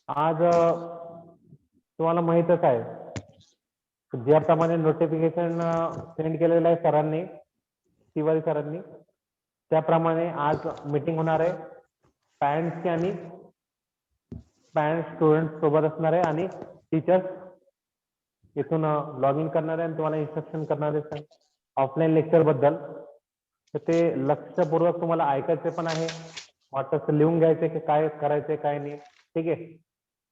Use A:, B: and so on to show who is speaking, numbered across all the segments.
A: आज तुम्हाला माहीतच आहे, ज्याप्रमाणे नोटिफिकेशन सेंड केलेलं आहे सरांनी, तिवारी सरांनी, त्याप्रमाणे आज मीटिंग होणार आहे. पॅरेंट्सची आणि पॅरेंट्स स्टुडंट सोबत असणार आहे आणि टीचर्स इथून लॉग इन करणार आहे आणि तुम्हाला इन्स्ट्रक्शन करणार आहे ऑफलाईन लेक्चर बद्दल. तर ते लक्षपूर्वक तुम्हाला ऐकायचे पण आहे, वाटतं लिहून घ्यायचे की काय करायचे काय नाही. ठीक आहे,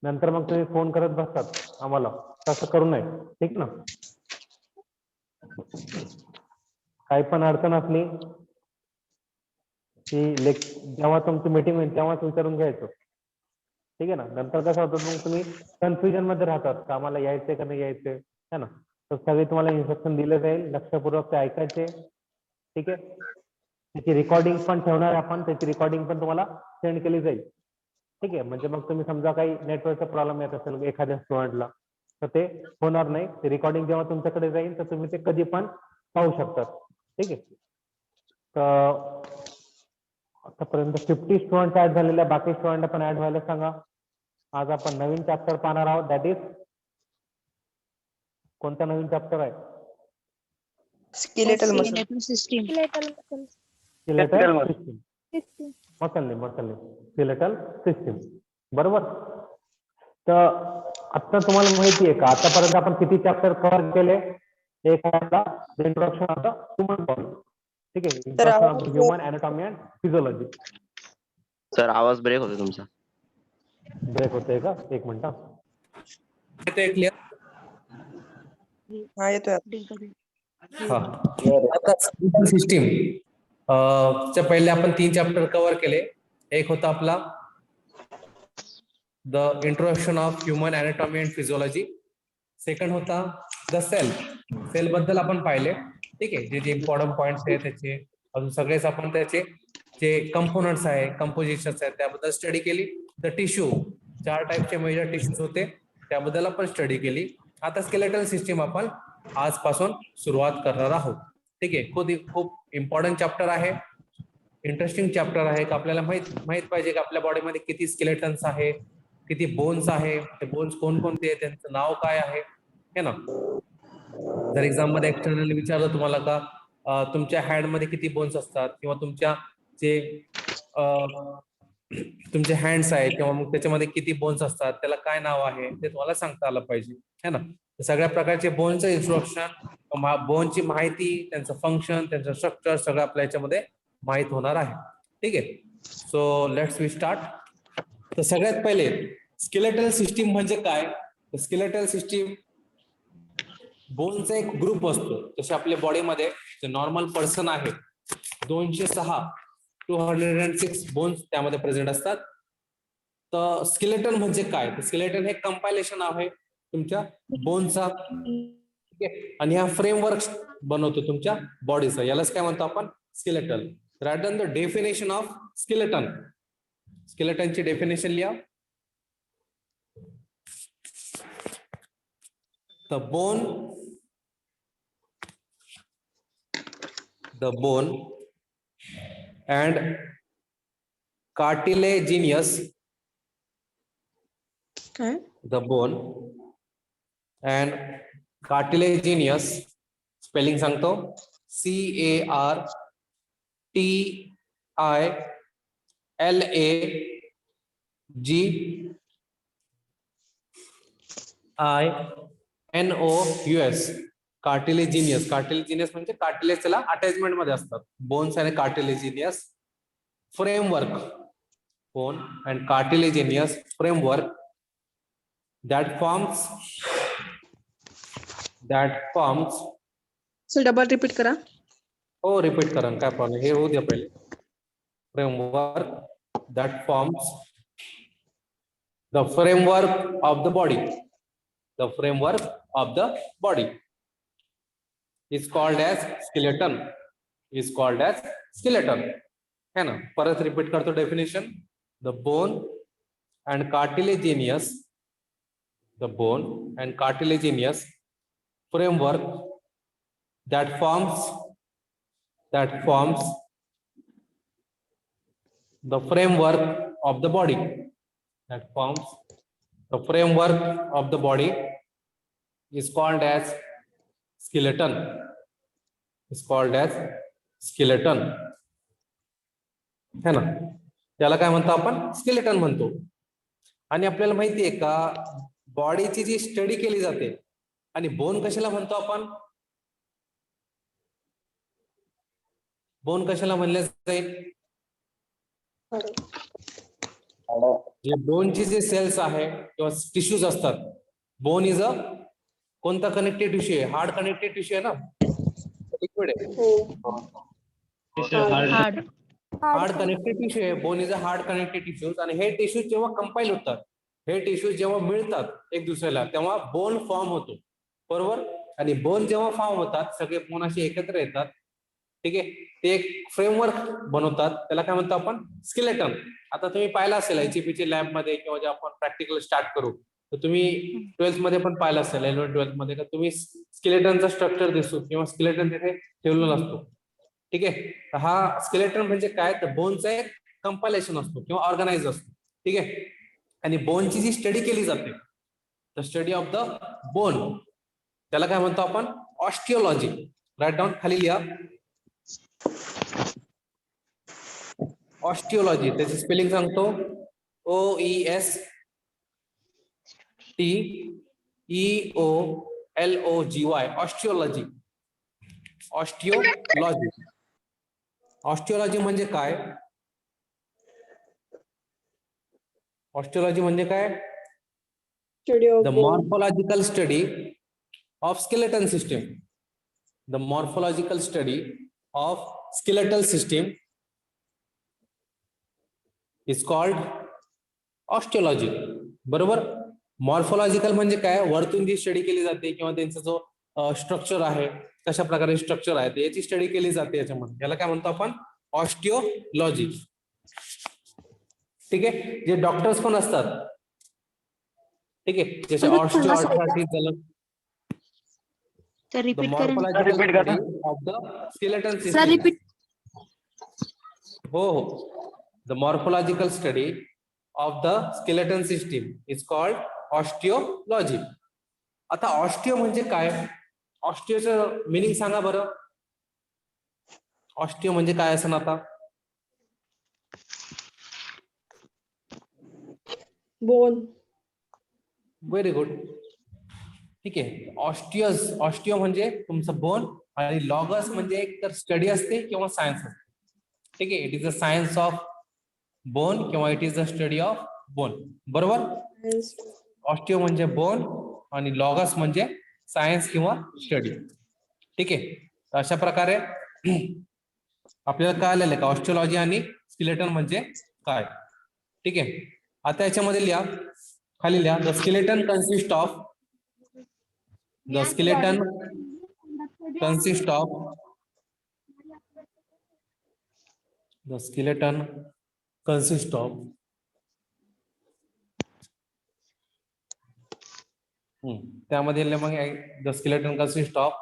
A: नंतर मग तुम्ही फोन करत बसतात आम्हाला, तसं करू नये. ठीक ना. काही पण अडचण असली की जेव्हा तुमची मीटिंग होईल तेव्हाच विचारून घ्यायचं. ठीक आहे ना. नंतर कसं होतं, मग तुम्ही कन्फ्युजन मध्ये राहतात का आम्हाला यायचंय का नाही यायचंय, है ना. तर सगळे तुम्हाला इन्स्ट्रक्शन दिले जाईल, लक्षपूर्वक ते ऐकायचे. ठीक आहे, त्याची रेकॉर्डिंग पण ठेवणार आपण, त्याची रेकॉर्डिंग पण तुम्हाला सेंड केली जाईल. ठीक आहे, म्हणजे मग तुम्ही समजा काही नेटवर्कचा प्रॉब्लेम येत असेल एखाद्या स्टुडंटला, तर ते होणार नाही. ते रेकॉर्डिंग जेव्हा तुमच्याकडे जाईल तर तुम्ही ते कधी पण पाहू शकतात. ठीक आहे. तर आतापर्यंत 50 स्टुडंट ऍड झालेले, बाकी स्टुडंट पण ऍड व्हायला सांगा. आज आपण नवीन चॅप्टर पाहणार आहोत, दॅट इज कोणता नवीन चॅप्टर आहे?
B: Skeletal
C: system.
A: Skeletal system, muscle skeletal system. बरोबर. तर आता तुम्हाला माहिती आहे का आतापर्यंत आपण किती चॅप्टर कव्हर केले? एक होता introduction of the human body. ठीक आहे, introduction of the human anatomy and physiology.
D: Sir आवाज ब्रेक होतो तुमचा.
A: ब्रेक होतोय का? एक मिनिट.
E: येतोय क्लिअर?
B: हा येतोय.
A: हा,
E: आता सिस्टीम च्या पहिले आपण 3 चॅप्टर कव्हर केले. एक होता आपला the introduction of human anatomy and physiology. Second होता द सेल बद्दल आपण पाहिले. ठीक आहे, जे जे इम्पॉर्टंट पॉइंट्स आहेत त्याचे, अजून सगळेच आपण त्याचे जे कंपोनंट्स आहे, कंपोजिशन्स आहेत त्याबद्दल स्टडी केली. द टिश्यू, 4 टाईपचे मेजर टिश्यूज होते, त्याबद्दल आपण स्टडी केली. आता स्केलेटल सिस्टीम आपण आजपासून सुरुवात करणार आहोत. ठीक आहे, खूप इम्पॉर्टंट चॅप्टर आहे, इंटरेस्टिंग चॅप्टर आहे. आपल्याला माहित पाहिजे की आपल्या बॉडीमध्ये किती स्केलेटन्स आहे, किती बोन्स आहे, ते बोन्स कोणकोणते आहेत, त्यांचं नाव काय आहे, है ना. जर एक्झाम मध्ये एक्सटर्नल विचारलं तुम्हाला का तुमच्या हँड मध्ये किती बोन्स असतात, किंवा तुमच्या जे तुमचे हँड्स आहेत किंवा मग त्याच्यामध्ये किती बोन्स असतात, त्याला काय नाव आहे ते तुम्हाला सांगता आलं पाहिजे, है ना. सगळ्या प्रकारचे बोनचं इन्स्ट्रक्शन, बोनची माहिती, त्यांचं फंक्शन, त्यांचं स्ट्रक्चर सगळं आपल्या याच्यामध्ये माहित होणार आहे. ठीक आहे, सो लेट्स वी स्टार्ट. तर सगळ्यात पहिले स्केलेटल सिस्टीम म्हणजे काय? स्केलेटल सिस्टीम बोनचा एक ग्रुप असतो. जसे आपल्या बॉडीमध्ये जे नॉर्मल पर्सन आहे 206 बोन्स त्यामध्ये प्रेझेंट असतात. तर स्केलेटन म्हणजे काय? स्केलेटन हे कंपायलेशन आहे तुमच्या बोनचा, आणि हा फ्रेमवर्क बनवतो तुमच्या बॉडीचा. यालाच काय म्हणतो आपण? Skeletal. Right down the definition of skeleton. स्केलेटनची डेफिनेशन लिहा. The bone and cartilaginous. The bone and cartilaginous, spelling सांगतो, CARTILAGINOUS. कार्टिलेजिनियस. कार्टिलेजिनियस म्हणजे कार्टिलेज त्याला अटॅचमेंट मध्ये असतात. बोन्स आणि cartilaginous framework. Bone and cartilaginous framework that forms
B: sir double repeat करा.
A: हो, रिपीट करा, काय प्रॉब्लेम, हे होऊ द्या पहिले. Framework that forms the framework of the body. The framework of the body is called as skeleton. Is called as skeleton. है ना. परत रिपीट करतो definition. The bone and cartilaginous. The bone and cartilaginous framework that forms the framework of the body. That forms
E: The framework of the body is called as skeleton. Is called as skeleton. है ना, त्याला काय म्हणतो आपण, skeleton म्हणतो. आणि आपल्याला माहिती आहे का बॉडीची जी स्टडी केली जाते, आणि बोन कशाला म्हणतो आपण, बोन कशाला म्हणले जाईल, जे बोनचे जे सेल्स आहे किंवा टिश्यूज असतात, बोन इज अ कोणता कनेक्टेड टिश्यू आहे, हार्ड कनेक्टेड टिश्यू आहे ना, लिक्विड आहे, हार्ड कनेक्टेड टिश्यू आहे, bone is a hard connected tissues. आणि हे टिश्यूज जेव्हा कंपाईल होतात, हे टिश्यूज जेव्हा मिळतात एक दुसऱ्याला, तेव्हा बोन फॉर्म होतो, बरोबर. आणि बोन जेव्हा फॉर्म होतात, सगळे बोन असे एकत्र येतात, ठीक आहे, ते एक फ्रेमवर्क बनवतात, त्याला काय म्हणतो आपण, स्केलेटन. आता तुम्ही पाहिलं असेल एचईपीच्या लॅब मध्ये किंवा जे आपण प्रॅक्टिकल स्टार्ट करू, तर तुम्ही 12th मध्ये पण पाहिलं असेल, 11th 12th मध्ये, का तुम्ही स्केलेटनचा स्ट्रक्चर दिसतो किंवा स्केलेटन तिथे ठेवलेला असतो, ठीक आहे. हा स्केलेटन म्हणजे काय, तर बोनचा एक कंपायलेशन असतो किंवा ऑर्गनाइज असतो, ठीक आहे. आणि बोनची जी स्टडी केली जाते, the study of the bone, त्याला काय म्हणतो आपण, ऑस्टिओलॉजी. राईट डाऊन, खाली लिहा, ऑस्टिओलॉजी. त्याची स्पेलिंग सांगतो, OESTEOLOGY, ऑस्टिओलॉजी. ऑस्टिओलॉजी, ऑस्टिओलॉजी म्हणजे काय, ऑस्टिओलॉजी म्हणजे काय, the morphological study of skeleton system. The morphological study of skeletal system is called osteology, बरोबर. मॉर्फोलॉजिकल म्हणजे काय, वरतून जी स्टडी केली जाते किंवा त्यांचा जो स्ट्रक्चर आहे, कशा प्रकारे स्ट्रक्चर आहे, याची स्टडी केली जाते याच्यामध्ये, याला काय म्हणतो आपण, ऑस्टिओलॉजी, ठीक आहे. जे डॉक्टर्स पण असतात, ठीक आहे, जसे ऑस्टिओआर्थरायटिस झालं, the morphological study of the skeleton system. हो हो, the morphological study of the skeleton system is called osteology. आता ऑस्टिओ म्हणजे काय, ऑस्टिओचं मिनिंग सांगा बरं, ऑस्टिओ म्हणजे काय असं ना, आता
B: बोन.
E: व्हेरी गुड, ठीक आहे. ऑस्टिओ म्हणजे तुमचं बोन, आणि लॉगस म्हणजे एक तर स्टडी असते किंवा सायन्स असते, ठीक आहे. It is a science of bone किंवा it is a study of bone, बरोबर. ऑस्टिओ म्हणजे बोन आणि लॉगस म्हणजे सायन्स किंवा स्टडी, ठीक आहे. तर अशा प्रकारे आपल्याला काय आलेलं आहे का, ऑस्टिओलॉजी आणि स्केलेटन म्हणजे काय, ठीक आहे. आता याच्यामध्ये लिहा, खाली लिहा, the skeleton consist of, the skeleton consist of, the skeleton consist of, त्यामध्ये मग the skeleton consist of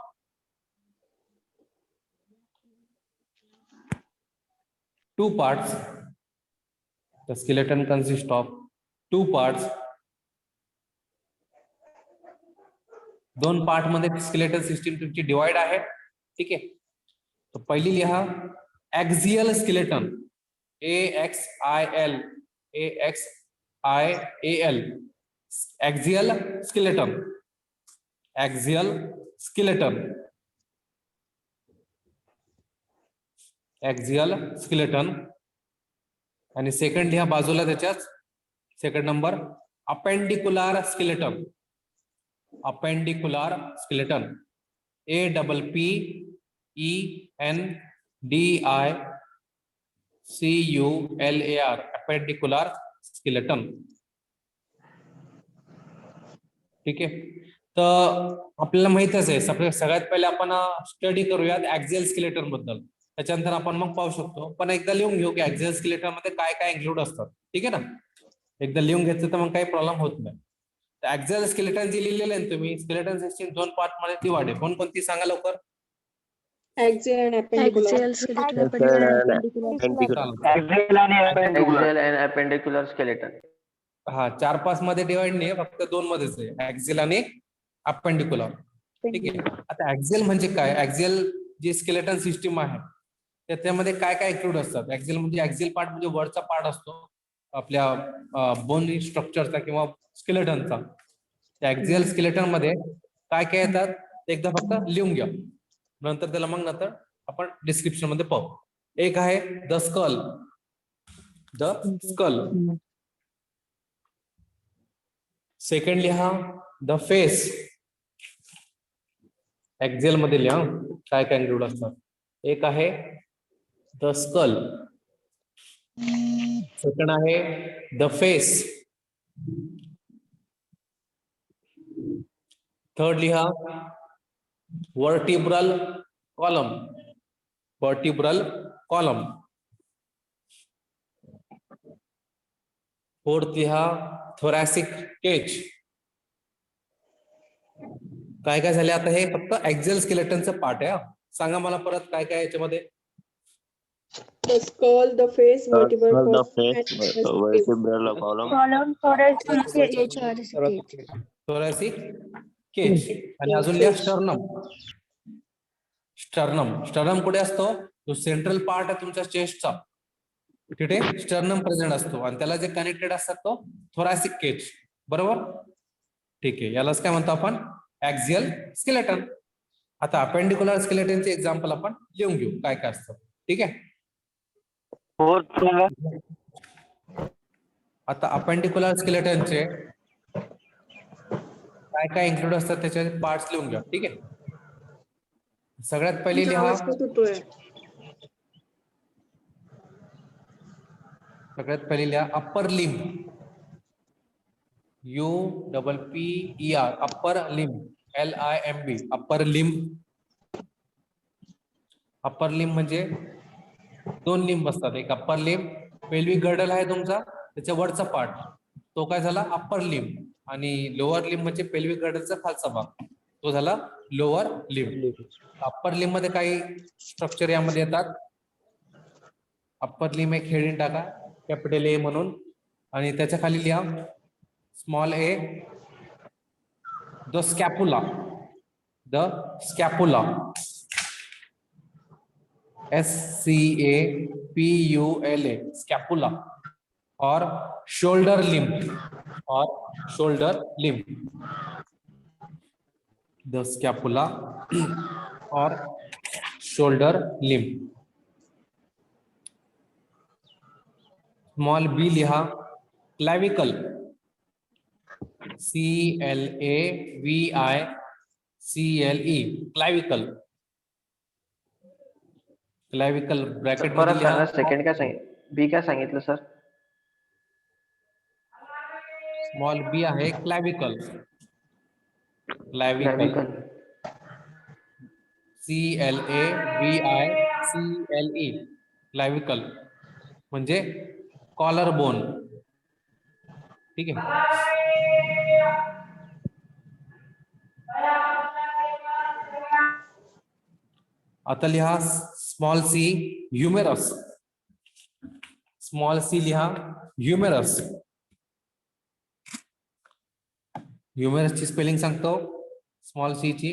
E: two parts. The skeleton consists of two parts. दोन पार्ट मध्ये स्केलेटल सिस्टीम तुमची डिवाइड आहे, ठीक आहे. तर पहिली लिहा, axial skeleton, AXIL, axial skeleton, axial skeleton, axial skeleton. आणि सेकंड लिहा बाजूला त्याच्याच, second number, appendicular skeleton, appendicular skeleton, APPENDICULAR, appendicular skeleton, ठीक आहे. तर आपल्याला माहितच आहे, सगळ्यात पहिले आपण स्टडी करूयात ऍक्झियल स्केलेटन बद्दल, त्याच्यानंतर आपण मग पाहू शकतो. पण एकदा लिहून घेऊ की ऍक्झियल स्केलेटन मध्ये काय काय इन्क्लूड असतात, ठीक आहे ना. एकदा लिहून घेतलं तर मग काही प्रॉब्लेम होत नाही. तर ऍक्झियल स्केलेटन जी लिहिलेलं आहे तुम्ही, स्केलेटन सिस्टीम दोन पार्ट मध्ये ती वाढे, कोणती सांगा लवकर.
B: ऍक्झियल आणि appendicular.
D: Axial and appendicular skeleton.
E: हा 4-5 मध्ये डिवाइड नाही, फक्त 2 मध्येच आहे, ऍक्सिल आणि अपेंडिक्युलर. ठीक आहे. आता ऍक्सिल म्हणजे काय? ऍक्सिल जी स्केलेटन सिस्टीम आहे त्याच्यामध्ये काय काय इंक्लूड असतात? ऍक्सिल म्हणजे ऍक्सिल पार्ट म्हणजे वरचा पार्ट असतो आपल्या बोन स्ट्रक्चरचा किंवा स्केलेटनचा. त्या ऍक्सियल स्केलेटन मध्ये काय काय येतात ते एकदा फक्त लिहून घ्या, नंतर त्याला मग नंतर आपण डिस्क्रिप्शन मध्ये पाहू. एक आहे the skull. The skull. Second लिहा द फेस. ऍक्सियल मध्ये लिहा काय काय इंक्लूड असतात. एक आहे द स्कल, सेकंड आहे द फेस, थर्ड लिहा vertebral column. Vertebral column. Fourth लिहा थोरॅसिक केज. काय काय झाले आता? हे फक्त ऍक्सियल स्केलेटनचं पार्ट आहे. सांगा मला परत काय काय याच्यामध्ये.
B: The skull, the face, vertebral
D: The
B: column,
D: face,
B: and
D: vertebral column.
C: Column thoracic
E: thoracic cage. आणि अजून लिहा स्टर्नम. स्टर्नम. स्टर्नम कुठे असतो? जो सेंट्रल पार्ट आहे तुमच्या चेस्टचा, तिथे स्टर्नम प्रेझेंट असतो आणि त्याला जे कनेक्टेड असतात तो थोरॅसिक केज. बरोबर? ठीक आहे. यालाच काय म्हणतो आपण? Axial skeleton. आता अपेंडिक्युलर स्केलेटनचे एक्झाम्पल आपण लिहून घेऊ काय काय असतं. ठीक आहे. आता अपेंडिक्युलर स्केलेटनचे काय काय इन्क्लूड असतात त्याचे पार्ट्स लिहून घ्या. ठीक आहे. सगळ्यात पहिले लिहा,
B: आवाज कट होतोय.
E: सगळ्यात पहिले लिहा upper limb. UPPER upper limb. LIMB upper limb. Upper limb म्हणजे 2 लिंब असतात. एक अप्पर लिम्ब, पेल्विक गर्डल आहे तुमचा, त्याच्या वरचा पार्ट तो काय झाला? Upper limb. आणि लोअर लिम्ब म्हणजे पेल्विक गर्डलचा खालचा भाग, तो झाला लोअर लिम्ब. अप्पर लिम्ब मध्ये काही स्ट्रक्चर यामध्ये येतात. अप्पर लिम्ब एक हेडिंग टाका कॅपिटल ए म्हणून, आणि त्याच्या खाली लिहा small A the scapula. The scapula. SCAPULA scapula. और शोल्डर लिम्ब. और शोल्डर लिम्ब. द स्कैपुला और शोल्डर लिम्ब. स्मॉल बी लिहा clavicle. CLAVICLE clavicle. Clavicle bracket मध्ये लिहा.
D: सेकंड काय सांगितलं? बी काय सांगितलं सर?
E: स्मॉल बी आहे क्लॅविकल. क्लॅविकल. CLAVICLE क्लॅविकल म्हणजे कॉलर बोन. ठीक आहे. आता लिहा small C humerus. Small C लिहा ह्युमेरस. ह्युमेरस ची स्पेलिंग सांगतो. स्मॉल सी ची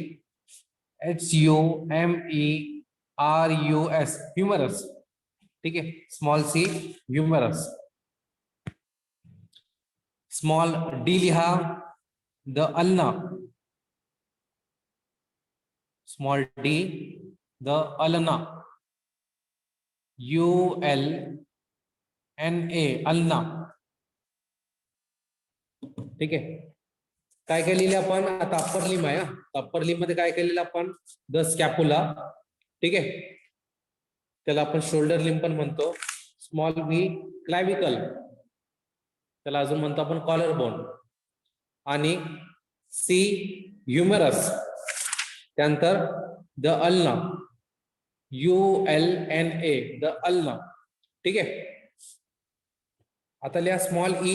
E: HUMERUS ह्युमेरस. ठीक आहे. Small C humerus. Small D लिहा the ulna. Small D the ulna. ULNA ulna. ठीक आहे. काय काय लिहिले आपण आता? अप्पर लिम्ब आहे. अप्पर लिम्ब मध्ये काय केलेलं आपण? The scapula. ठीक आहे. त्याला आपण शोल्डर लिम्ब पण म्हणतो. स्मॉल बी क्लॅविकल, त्याला अजून म्हणतो आपण कॉलर बोन. आणि सी ह्युमेरस, त्यानंतर the ulna. ULNA the ulna. ठीक आहे. आता लिहा small E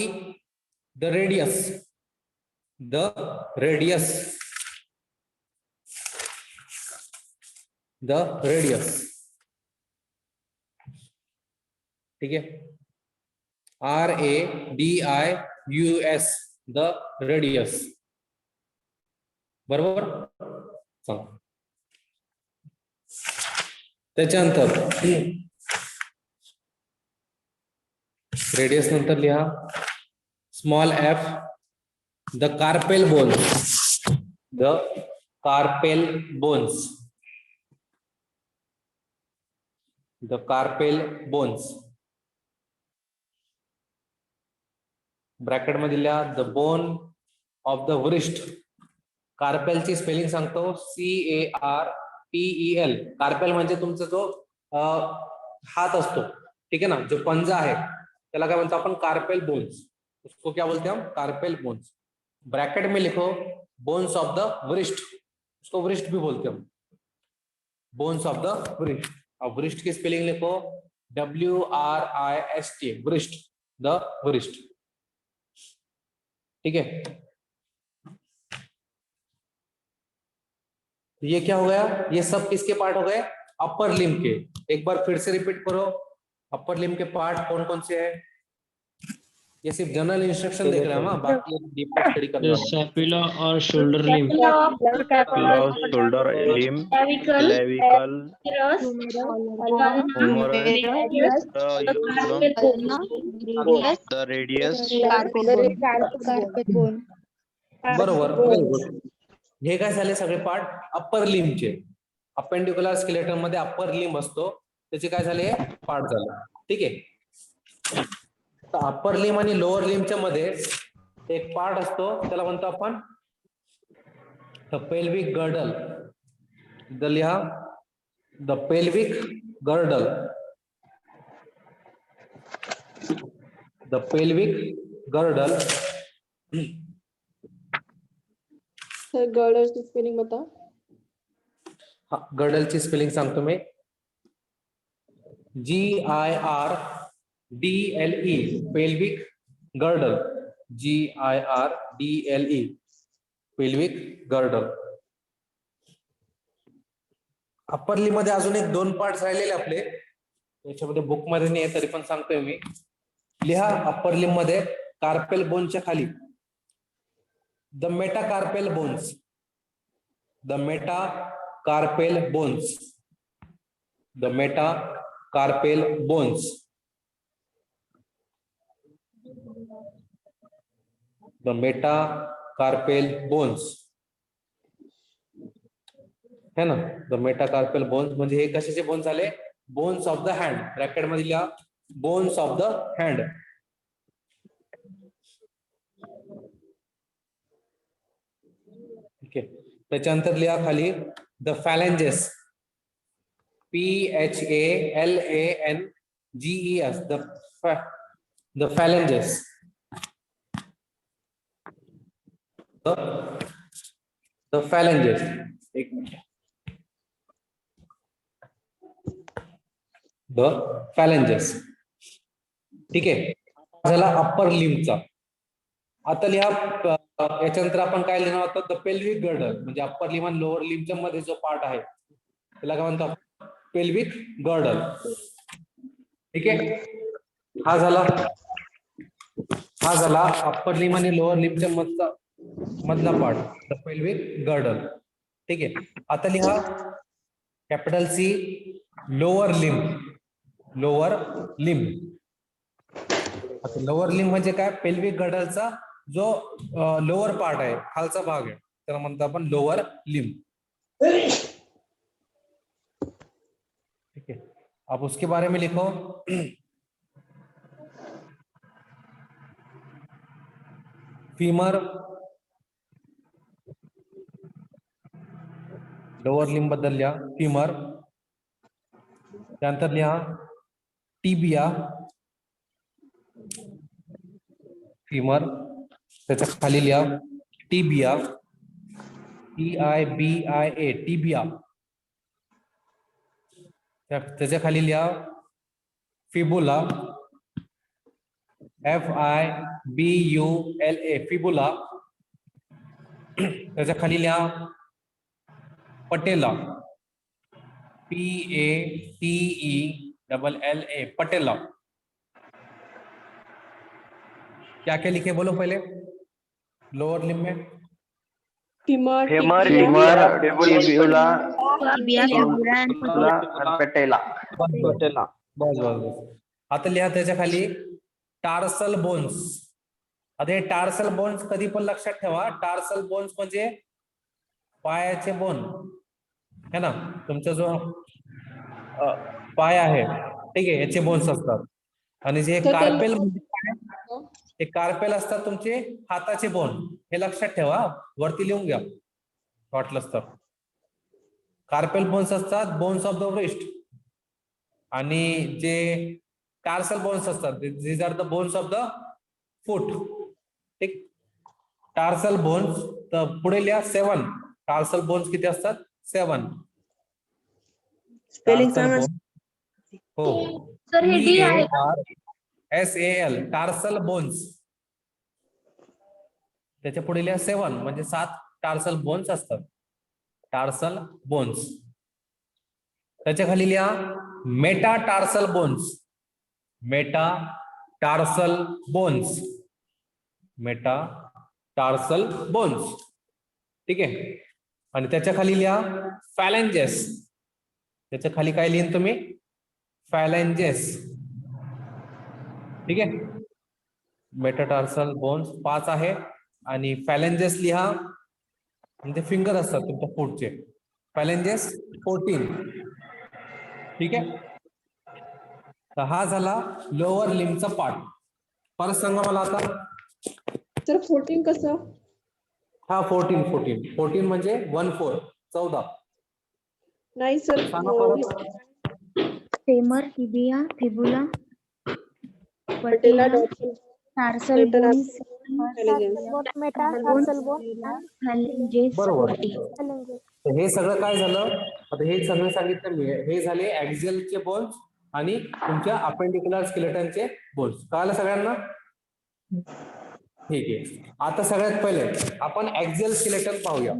E: the radius. The radius. The radius. ठीक है. RADIUS US the radius. बरोबर. चला. त्याच्यानंतर रेडियस नंतर लिहा small F the carpel bones. The carpel bones. The carpel bones. Bracket मध्ये लिहा द बोन ऑफ द वरिष्ठ. कार्पेलची स्पेलिंग सांगतो CARPEL. कार्पेल म्हणजे तुमचा जो हात असतो, ठीक है ना, जो पंजा है त्याला काय म्हणतो आपण कार्पेल बोन्स. उसको क्या बोलते हैं हम? Carpel bones. ब्रैकेट में लिखो बोन्स ऑफ द वरिष्ठ. उसको वरिष्ठ भी बोलते हैं हम. बोन्स ऑफ द वरिष्ठ. अब वरिष्ठ की स्पेलिंग लिखो WRIST. वरिष्ठ. द वरिष्ठ. ठीक है. ये क्या हो गया? ये सब किसके पार्ट हो गए? अपर लिम के. एक बार फिर से रिपीट करो. अपर लिम के पार्ट कौन कौन से हैं? ये सिर्फ जनरल इंस्ट्रक्शन देख रहे हैं हम, बाकी डीप स्टडी करने वाले.
C: स्कैपुला और शोल्डर लिम.
D: शोल्डर लिम, क्लेविकल, द रेडियस.
E: बरोबर. Very good. हे काय झाले सगळे पार्ट अप्पर लिमचे. अपेंडिक्युलर स्केलेटन मध्ये अप्पर लिम असतो, त्याचे काय झाले पार्ट झाले. ठीक आहे. अप्पर लिम आणि लोअर लिमच्या मध्ये एक पार्ट असतो, त्याला म्हणतो आपण पेल्विक गर्डल. द लिहा the pelvic girdle. The pelvic girdle.
B: Sir girder की स्पेलिंग बता.
E: गर्डलची स्पेलिंग सांगतो मी. GIRDLE. Pelvic girdle. GIRDLE. Pelvic girdle. Upper लिम मध्ये अजून एक 2 पार्ट राहिलेले आपले, याच्यामध्ये बुक मध्ये नाही तरी पण सांगतोय मी. लिहा अप्पर लिम मध्ये कार्पेल बोनच्या खाली the metacarpal bones. The metacarpal bones. The metacarpal bones. The metacarpal bones है ना. द मेटाकार्पेल बोन्स म्हणजे हे कशाचे बोन्स झाले? Bones of the hand. Bracket मध्ये लिहा बोन्स ऑफ द हँड. ठीक आहे. त्याच्यानंतर लिहा खाली द फॅलेंजेस. PHALANGES. द फॅलेंजेस. द फॅलेंजेस. एक मिनिट. द फॅलेंजेस. ठीक आहे. झाला अप्पर लिमचा. आता लिहा याच्यानंतर आपण काय लिहिणार होतं? The pelvic girdle. म्हणजे अप्पर लिम आणि लोअर लिमच्या मध्ये जो पार्ट आहे त्याला काय म्हणतो? Pelvic girdle. ठीक आहे. हा झाला अप्पर लिम आणि लोअर लिमच्या मधला पार्ट, द पेल्विक गर्डल. ठीक आहे. आता लिहा capital C lower limb. Lower limb. आता लोअर लिम म्हणजे काय? पेल्विक गर्डलचा जो लोअर पार्ट आहे, खालचा भाग आहे, त्याला म्हणतो आपण लोअर लिम. ठीक है. अब उसके बारे में लिखो फीमर. लोअर लिम बद्दल लिहा फीमर. त्यानंतर लिहा टिबिया. फीमर. त्याच्या खाली लिहा टिबिया. TIBIA. टिबिया. त्याच्या खाली लिहा फिबुला. FIBULA. फिबुला. त्याच्या खाली लिहा पटेला. PATELLA. पटेला. क्या क्या लिखे बोलो पहले, लोअर लिम्ब में?
B: femur,
D: Femur,
B: tibia,
D: fibula,
F: Tibia,
D: and patella.
E: बस बस बस. आता लिहा त्याच्या खाली टार्सल बोन्स. आता हे टार्सल बोन्स कधी पण लक्षात ठेवा, टार्सल बोन्स म्हणजे पायाचे बोन है ना, तुमचा जो पाय आहे ठीक आहे, याचे बोन्स असतात. आणि जे
B: तर ते
E: कार्पेल हे कार्पेल असतात तुमचे हाताचे बोन, हे लक्षात ठेवा, वरती लिहून घ्या वाटलंच तर. कार्पेल बोन्स असतात बोन्स ऑफ द रिस्ट, आणि जे टार्सल बोन्स असतात these are the bones of the foot. ठीक, टार्सल बोन्स तर पुढे लिहा 7. टार्सल बोन्स किती असतात? 7.
B: spelling
E: टार्सल
B: सांगा.
E: बोन हो,
F: सर हे डी आहे
E: TARSAL टार्सल बोन्स. त्याच्या पुढे लिहा 7, म्हणजे 7 टार्सल बोन्स असतात. Tarsal bones. त्याच्या खाली लिहा Meta tarsal bones. Meta tarsal bones. Meta tarsal bones. ठीक आहे. आणि त्याच्या खाली लिहा फॅलेंजेस. त्याच्या खाली काय लिहिन तुम्ही? फॅलेंजेस. ठीक आहे. मेटाटार्सल बोन्स 5 आहे, आणि फॅलेंजेस लिहा म्हणजे फिंगर असतात तुमच्या फूटचे. फॅलेंजेस 14. ठीक आहे. तर हा झाला लोअर लिम्बचा पार्ट. परत सांगा मला आता.
B: सर 14 कसं?
E: हा 14 म्हणजे 14 14.
B: नाही सर,
E: सांगा परत.
F: फेमर, टिबिया, फिबुला,
B: पटेला,
F: पटेला,
B: dorsal,
F: टार्सल बोन्स,
B: metatarsal,
F: फॅलेंजेस,
E: बरोबर.
F: 14.
E: तर हे सगळं काय झालं, आता हे सगळं सांगितलं मी, हे झाले ऍक्झियलचे बोन्स आणि तुमच्या अपेंडिक्युलर स्केलेटनचे बोन्स. कळालं सगळ्यांना? ठीक आहे. आता सगळ्यात पहिले आपण ऍक्झियल स्केलेटन पाहूया.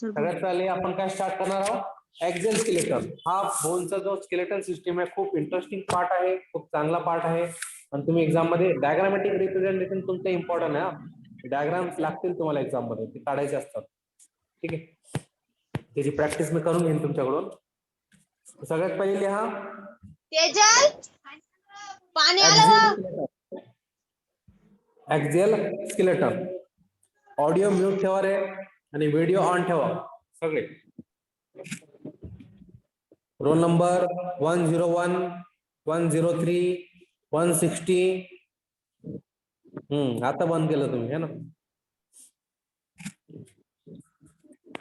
E: सगळ्यात पहिले आपण काय स्टार्ट करणार आहोत? ऍक्झियल स्केलेटन. हा बोनचा जो स्केलेटन सिस्टीम आहे, खूप इंटरेस्टिंग पार्ट आहे, खूप चांगला पार्ट आहे. आणि तुम्ही एक्झाम मध्ये डायग्रामॅटिक रिप्रेझेंटेशन तुमचं इम्पॉर्टंट आहे. डायग्राम्स लागतील तुम्हाला एक्झाम मध्ये, ते काढायचे असतात. ठीक आहे. त्याची प्रॅक्टिस मी करून घेईन तुमच्याकडून. सगळ्यात पहिले लिहा ऍक्झियल स्केलेटन. ऑडिओ म्यूट ठेवा रे, आणि व्हिडिओ ऑन ठेवा सगळे. Roll number 101, 103, 160. आता बंद केलं तुम्ही है ना.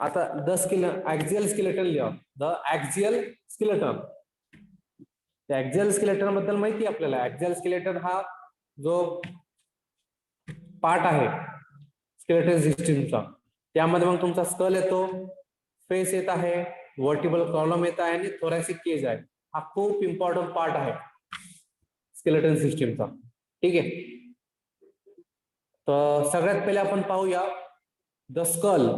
E: आता ऍक्झियल स्केलेटन लिहा. The axial skeleton. Axial skeleton बद्दल माहिती आपल्याला. ऍक्झियल स्केलेटन हा जो पार्ट आहे स्केलेटन सिस्टीमचा, त्यामध्ये मग तुमचा स्कल येतो, फेस येत आहे, वर्टिब्रल कॉलम येत आहे, आणि थोरॅसिक केज आहे. हा खूप इम्पॉर्टंट पार्ट आहे स्केलेटन सिस्टीमचा. ठीक आहे. तर सगळ्यात पहिले आपण पाहूया the skull.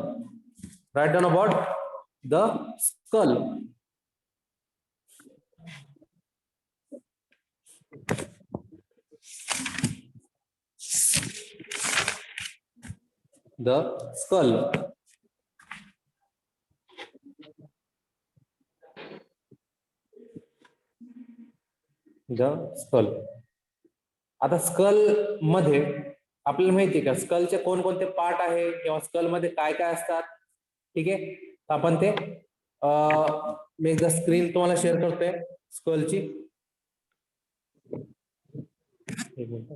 E: Write down about the skull. The skull. The skull. आता स्कल मध्ये आपल्याला माहिती आहे का स्कलचे कोणकोणते पार्ट आहे, किंवा स्कल मध्ये काय काय असतात? ठीक आहे. आपण ते मी एकदा स्क्रीन तुम्हाला शेअर करतोय स्कलची. एक मिनिट.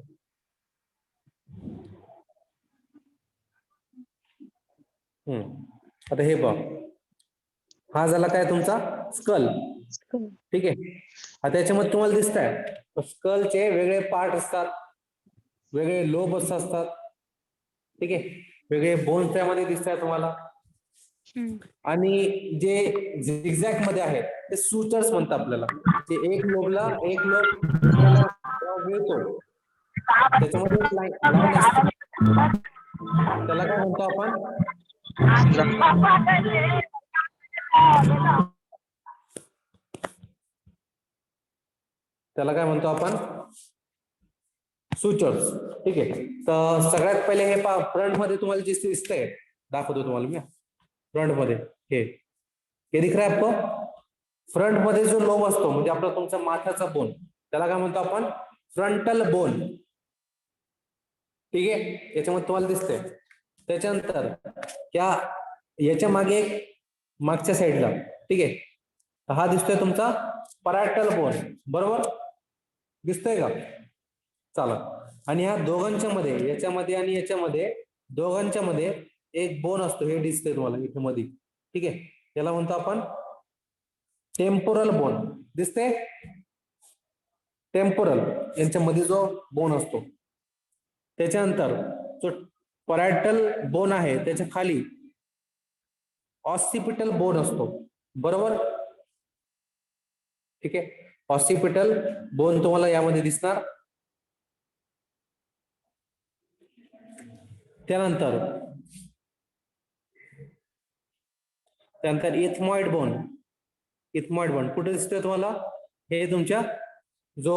E: आता हे बघ, हा झाला काय तुमचा स्कल. ठीक आहे. आता याच्यामध्ये तुम्हाला दिसत आहे स्कलचे वेगळे पार्ट असतात, वेगळे लोब्स असतात. ठीक आहे. वेगळे बोन्स त्यामध्ये दिसत आहे तुम्हाला. आणि जे झिगझॅग मध्ये आहेत ते सुचर्स म्हणतात आपल्याला. ते एक लोबला एक लोब मिळतो, त्याच्यामध्ये लाईन असते, त्याला काय म्हणतो आपण? त्याला काय म्हणतो आपण? सुचर्स. ठीक आहे. तर सगळ्यात पहिले हे पहा, फ्रंट मध्ये तुम्हाला जे दिसतंय दाखवतो तुम्हाला मी. फ्रंट मध्ये हे दिख रहा है आपको? फ्रंट मध्ये जो लोब असतो म्हणजे आपला तुमचा माथ्याचा बोन, त्याला काय म्हणतो आपण? Frontal bone. ठीक आहे. याच्यामध्ये तुम्हाला दिसतंय. त्याच्यानंतर याच्या मागे एक मागच्या साईडला, ठीक आहे, हा दिसतोय तुमचा परायटल बोन. बरोबर दिसतोय का? चला. आणि ह्या दोघांच्या मध्ये, याच्यामध्ये आणि याच्यामध्ये, दोघांच्या मध्ये एक बोन असतो. हे दिसतंय तुम्हाला इथे मध्ये. ठीक आहे. याला म्हणतो आपण टेम्पोरल बोन. दिसते? टेम्पोरल यांच्या मध्ये जो बोन असतो. त्याच्यानंतर जो परायटल बोन आहे त्याच्या खाली ऑसिपिटल बोन असतो. बरोबर. ठीक आहे. ऑसिपिटल बोन तुम्हाला यामध्ये दिसणार. त्यानंतर इथमॉइड बोन. इथमॉइड बोन कुठे दिसतोय तुम्हाला? हे तुमच्या जो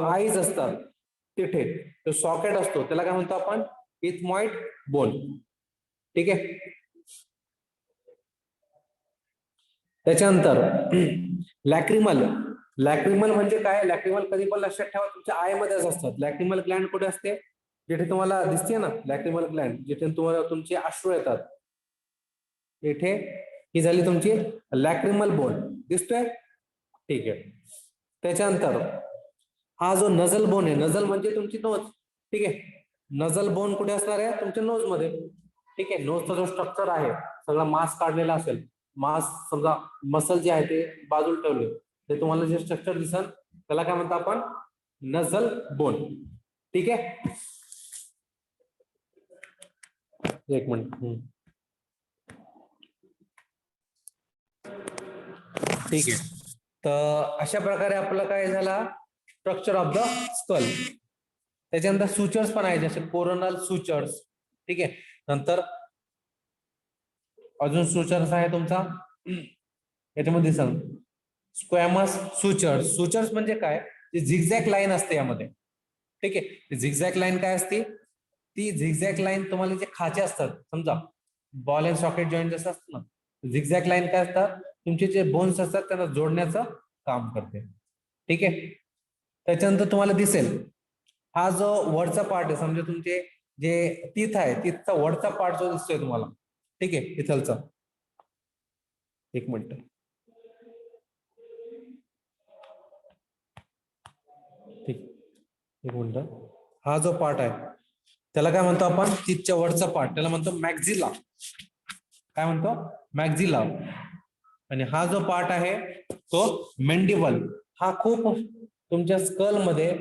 E: आईज असतात तिथे तो सॉकेट असतो, त्याला काय म्हणतो आपण? Ethmoid bone. ठीक आहे. त्याच्यानंतर लॅक्रिमल. लॅक्रिमल म्हणजे काय? लॅक्रिमल कधी पण लक्षात ठेवा तुमच्या आयमध्येच असतात. लॅक्रिमल ग्लँड कुठे असते? जिथे तुम्हाला दिसते ना लॅक्रिमल ग्लँड, जिथे तुम्हाला तुमचे अश्रू येतात, इथे ही झाली तुमची लॅक्रिमल बोन. दिसतोय? ठीक आहे. त्याच्यानंतर हा जो नजल बोन आहे, नजल म्हणजे तुमची नोज. ठीक आहे. नजल बोन कुठे असणार आहे? तुमच्या नोज मध्ये. ठीक आहे. नोजचा जो स्ट्रक्चर आहे सगळा मास काढलेला असेल, मास समजा मसल जे आहे ते बाजूला ठेवले, ते तुम्हाला जे स्ट्रक्चर दिसल त्याला काय म्हणतो आपण? Nasal bone. ठीक आहे. एक मिनिट. ठीक आहे. तर अशा प्रकारे आपलं काय झाला? Structure of the skull. त्याच्यानंतर सुचर्स पण आहे, जसे कोरोनल सुचर्स. ठीक आहे. नंतर अजून सुचर्स आहे तुमचा याच्यामध्ये सांग स्क्वॅमस सुचर्स. सुचर्स म्हणजे काय? झिगझॅग लाईन असते यामध्ये. ठीक आहे. झिगझॅग लाईन काय असते? ती झिगझॅग लाईन तुम्हाला जे खाचे असतात, समजा बॉल अँड सॉकेट जॉईंट जसं असतं ना, झिगझॅग लाईन काय असतात? तुमचे जे बोन्स असतात त्यांना जोडण्याचं काम करते. ठीक आहे. त्याच्यानंतर तुम्हाला दिसेल हा जो वरचा पार्ट आहे, समजा तुमचे जे तीथ आहे, तीथचा वरचा पार्ट जो दिसतोय तुम्हाला, ठीक आहे, इथलचा. एक मिनिट. ठीक, एक मिनिट. हा जो पार्ट आहे त्याला काय म्हणतो आपण? तीथच्या वरचा पार्ट, त्याला म्हणतो मॅक्झिला. काय म्हणतो? मॅक्झिला. आणि हा जो पार्ट आहे तो मेंडिबल. हा खूप तुमच्या स्कल मध्ये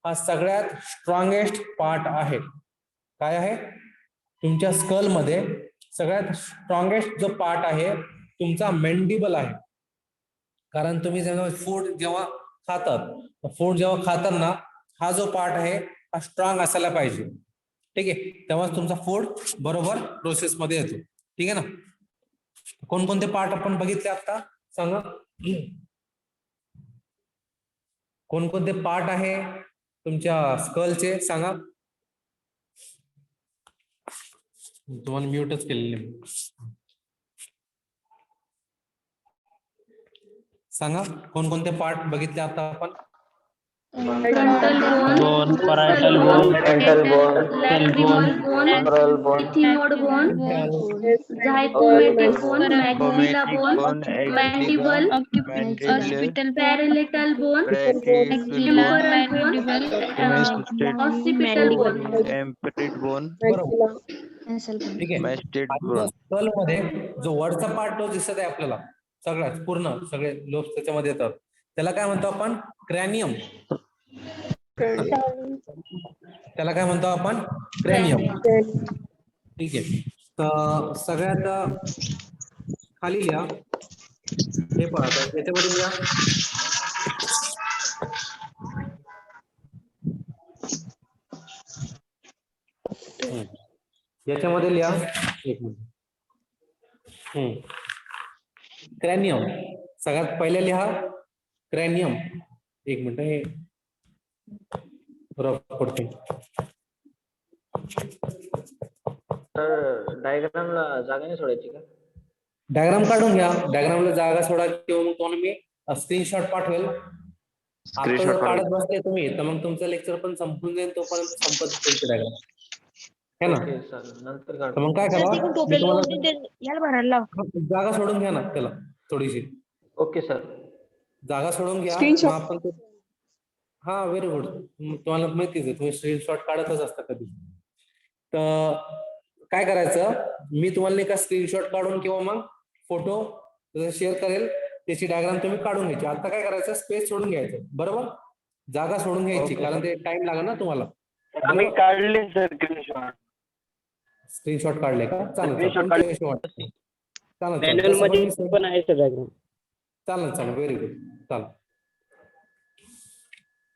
E: हा सगळ्यात स्ट्रॉंगेस्ट पार्ट आहे. काय आहे? तुमच्या स्कल मध्ये सगळ्यात स्ट्रॉंगेस्ट जो पार्ट आहे तुमचा मेंडिबल आहे. कारण तुम्ही फूड जेव्हा खातात, फूड जेव्हा खाताना हा जो पार्ट आहे हा स्ट्रॉंग असायला पाहिजे. ठीक आहे. तेव्हाच तुमचा फूड बरोबर प्रोसेस मध्ये येतो. ठीक आहे ना. कोणकोणते पार्ट आपण बघितले आता सांगा? कोणकोणते पार्ट आहे तुमच्या स्कलचे सांगा? तुम्हाला म्यूटच केलेले. सांगा कोणकोणते पार्ट बघितले आता आपण?
F: Frontal
C: bone, parietal bone,
D: Frontal bone,
F: lacrimal bone,
D: temporal bone,
F: ethmoid bone, zygomatic bone, maxilla bone, mandible,
D: mandibular,
F: parietal bone,
D: brachydactyl
F: temporal bone, occipital bone.
D: temperate bone,
E: बरोबर. ठीक आहे.
D: masted
E: आणि
D: bone.
E: स्कल मध्ये जो वरचा पार्ट जो दिसत आहे आपल्याला सगळ्यात पूर्ण सगळे लोक त्याच्यामध्ये येतात, त्याला काय म्हणतो आपण? क्रॅनियम. त्याला काय म्हणतो आपण? क्रॅनियम. ठीक आहे. तर सगळ्यात खाली लिहा. हे पहा याच्यामध्ये लिहा. याच्यामध्ये लिहा. एक मिनिट. क्रॅनियम सगळ्यात पहिले लिहा. क्रॅनियम. एक मिनिट. हे रफ पडते.
G: तर डायग्रामला जागा नाही सोडायची का?
E: डायग्राम काढून घ्या, डायग्रामला जागा सोडा किंवा मग तुम्हाला मी स्क्रीनशॉट पाठवेल. आता जर काढत बसले तुम्ही तर मग तुमचं लेक्चर पण संपून जाईल, तोपर्यंत संपत तुमचे डायग्राम है ना.
G: ओके चालेल, नंतर
E: तर
G: काढतो.
E: मग काय करा, मी तुम्हाला
H: याला भरायला
E: जागा सोडून घ्या ना त्याला थोडीशी
G: ओके सर.
E: जागा सोडून घ्या.
B: Screenshot.
E: मग आपण हा व्हेरी गुड. तुम्हाला माहितीच आहे, तुम्ही स्क्रीनशॉट काढतच असता कधी. तर काय करायचं, मी तुम्हाला नाही का स्क्रीनशॉट काढून किंवा मग फोटो शेअर करेल, त्याची डायग्राम तुम्ही काढून घ्यायची. आता काय करायचं, स्पेस सोडून घ्यायचं, बरोबर. जागा सोडून घ्यायची, कारण ते टाइम लागेल ना तुम्हाला.
I: आम्ही काढले सर स्क्रीनशॉट.
E: स्क्रीनशॉट काढले का? चालेल
I: मॅन्युअल मध्ये पण आहे सर डायग्राम.
E: चालेल व्हेरी गुड. चालेल.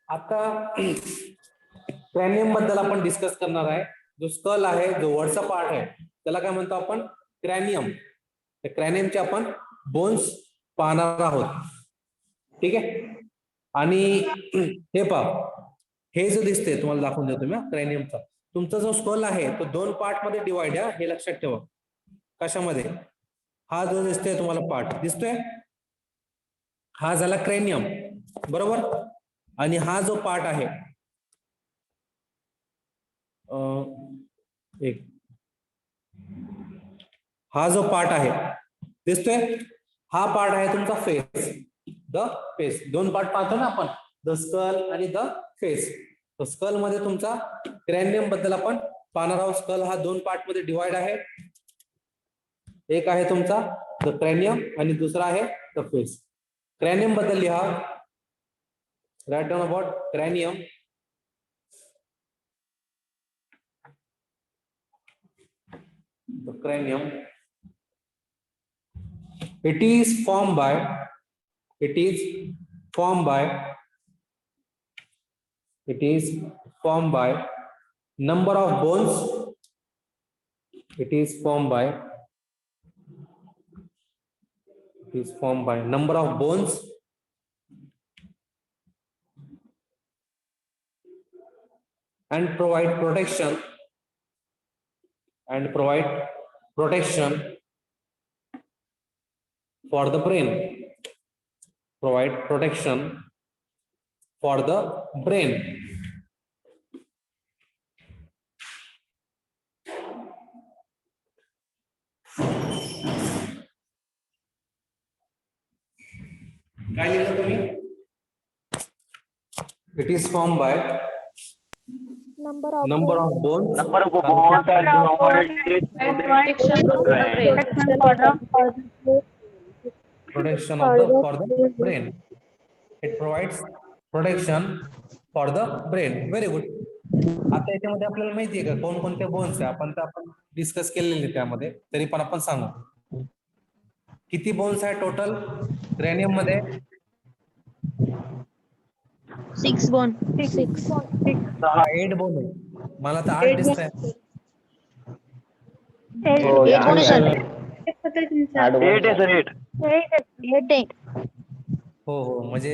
E: आता क्रॅनियम बद्दल आपण डिस्कस करणार आहे. जो स्कल आहे, जो वरचा पार्ट आहे, त्याला काय म्हणतो आपण, क्रॅनियम. क्रॅनियमचे आपण बोन्स पाहणार आहोत, ठीक आहे. आणि हे पहा, हे जो दिसते तुम्हाला दाखवून देतो मी क्रॅनियमचा. तुमचा जो स्कल आहे तो 2 पार्ट मध्ये डिवाइड आहे, हे लक्षात ठेवा. कशामध्ये? हा जो दिसतोय तुम्हाला पार्ट दिसतोय, हा झाला क्रॅनियम, बरोबर. आणि हा जो पार्ट आहे, हा जो पार्ट आहे दिसतोय, हा पार्ट आहे तुमचा फेस, द फेस. 2 पार्ट पाहतो ना आपण, द स्कल आणि द फेस. तर स्कल मध्ये तुमचा क्रॅनियम बद्दल आपण पाहणार आहोत. स्कल हा 2 पार्ट मध्ये डिवाइड आहे. एक आहे तुमचा द क्रॅनियम आणि दुसरा आहे द फेस. क्रॅनियम बद्दल लिहा, right down about cranium. The cranium, it is formed by number of bones. It is formed by number of bones and provide protection for the brain. Provide protection for the brain. काय लिहिलं तुम्ही? It is formed by number of bones. Protection for the brain. It provides protection for the brain. Very good. आता याच्यामध्ये आपल्याला माहिती आहे का कोणकोणते बोन्स आहे? आपण डिस्कस केलेले त्यामध्ये, तरी पण आपण सांगू. किती बोन्स आहे टोटल क्रॅनियम मध्ये?
H: 6 बोन.
E: 8 बोन आहे. मला तर 8 दिसत आहे.
H: 8.
E: हो म्हणजे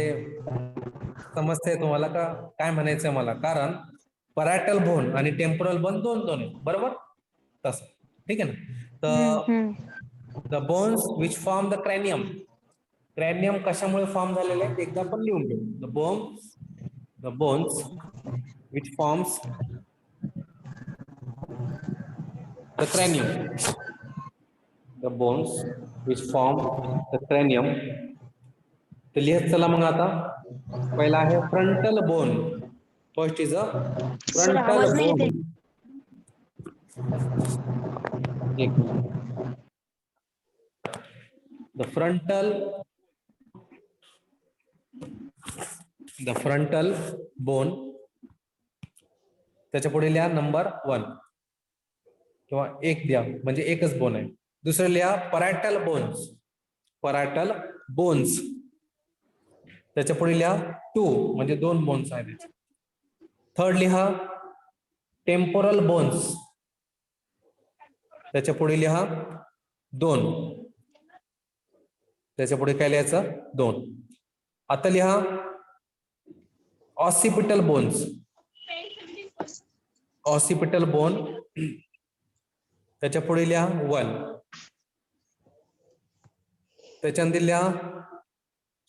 E: समजतंय तुम्हाला का काय म्हणायचंय मला. कारण पॅरायटल बोन आणि टेम्पोरल बोन दोन आहे, बरोबर. तसं ठीक आहे ना. तर the bones which form the cranium. Cranium कशामुळे फॉर्म झालेले आहे एकदा आपण लिहून घेऊ. The bones which forms the cranium. The bones which form the cranium. तर लिहत चला मग. आता पहिला आहे frontal bone. First is a frontal bone. The frontal bone. त्याच्या पुढे लिहा नंबर 1 किंवा 1 द्या, म्हणजे एकच बोन आहे. दुसरं लिहा पॅरायटल बोन्स. त्याच्या पुढे लिहा 2 म्हणजे 2 बोन्स आहेत. थर्ड लिहा टेम्पोरल बोन्स. त्याच्या पुढे लिहा 2. त्याच्या पुढे काय लिहायचं 2. आता लिहा ऑसिपिटल बोन्स. ऑसिपिटल बोन, त्याच्या पुढे लिहा 1. त्याच्यानंतर लिहा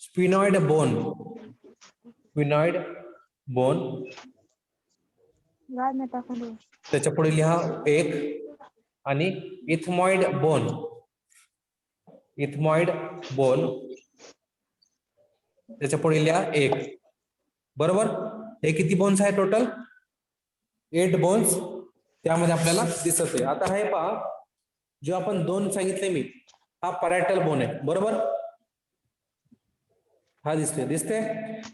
E: स्पिनॉइड बोन, स्पिनॉइड बोन,
H: गाड में टाकून दे.
E: त्याच्या पुढे लिहा 1 आणि इथमॉइड बोन, इथमॉइड बोन, त्याच्या पुढे लिहा 1. बरोबर. हे किती बोन्स आहे टोटल? 8 बोन्स त्यामध्ये आपल्याला दिसत आहे. आता हे पहा, जो आपण 2 सांगितले मी, हा पॅराइटल बोन आहे. बरोबर. हा दिसते.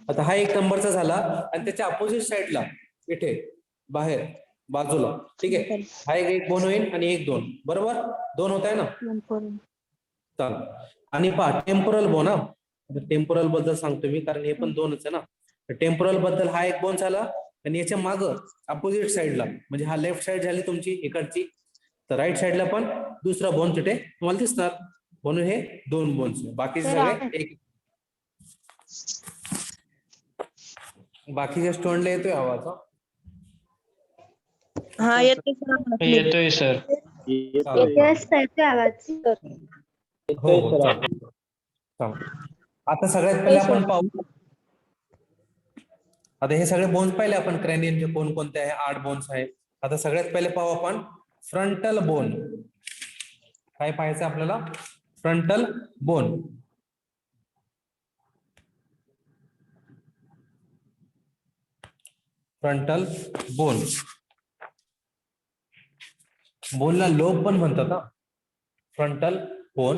E: आता हा 1 नंबरचा झाला आणि त्याच्या अपोजिट साइडला इथे बाहेर बाजूला, ठीक आहे, हा एक बोन होईल आणि 1 2. बरोबर. 2 होत आहे ना. चला. आणि पहा टेम्पोरल बोन. टेम्पोरल बद्दल सांगतो मी, कारण हे पण 2च आहे ना. टेम्पोरल बद्दल हा 1 बोन झाला आणि याच्या माग अपोजिट साइडला, म्हणजे हा लेफ्ट साइड झाली तुमची इकडची, तर राईट साइडला पण दुसरा बोन तिथे तुम्हाला दिसणार. म्हणून हे 2 बोन्स. बाकीचे सगळे 1. बाकीच्या स्टोनला येतोय आवाज?
B: हा येते
C: येतोय सर.
F: आवाज.
E: हो. चालेल. आता सगळ्यात पहिले आपण पाहू, आता हे सगळे बोन्स पाहिले आपण, क्रॅनियनचे कोणते आहे, 8 बोन्स आहे. आता सगळ्यात पहिले पाहू आपण फ्रंटल बोन. काय पाहायचं आपल्याला? Frontal bone. फ्रंटल बोन, बोनला लोब पण म्हणतात ना, फ्रंटल बोन.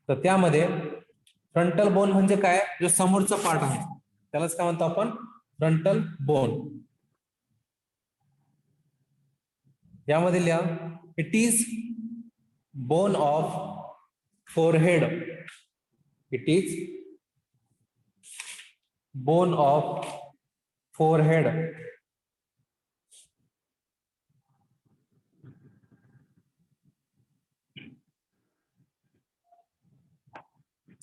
E: तर त्यामध्ये फ्रंटल बोन म्हणजे काय? जो समोरचा पार्ट आहे त्यालाच काय म्हणतो आपण? Frontal bone. यामध्ये लिहा it is bone of forehead, it is bone of forehead,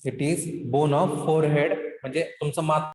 E: it is bone of forehead म्हणजे तुमचं माथ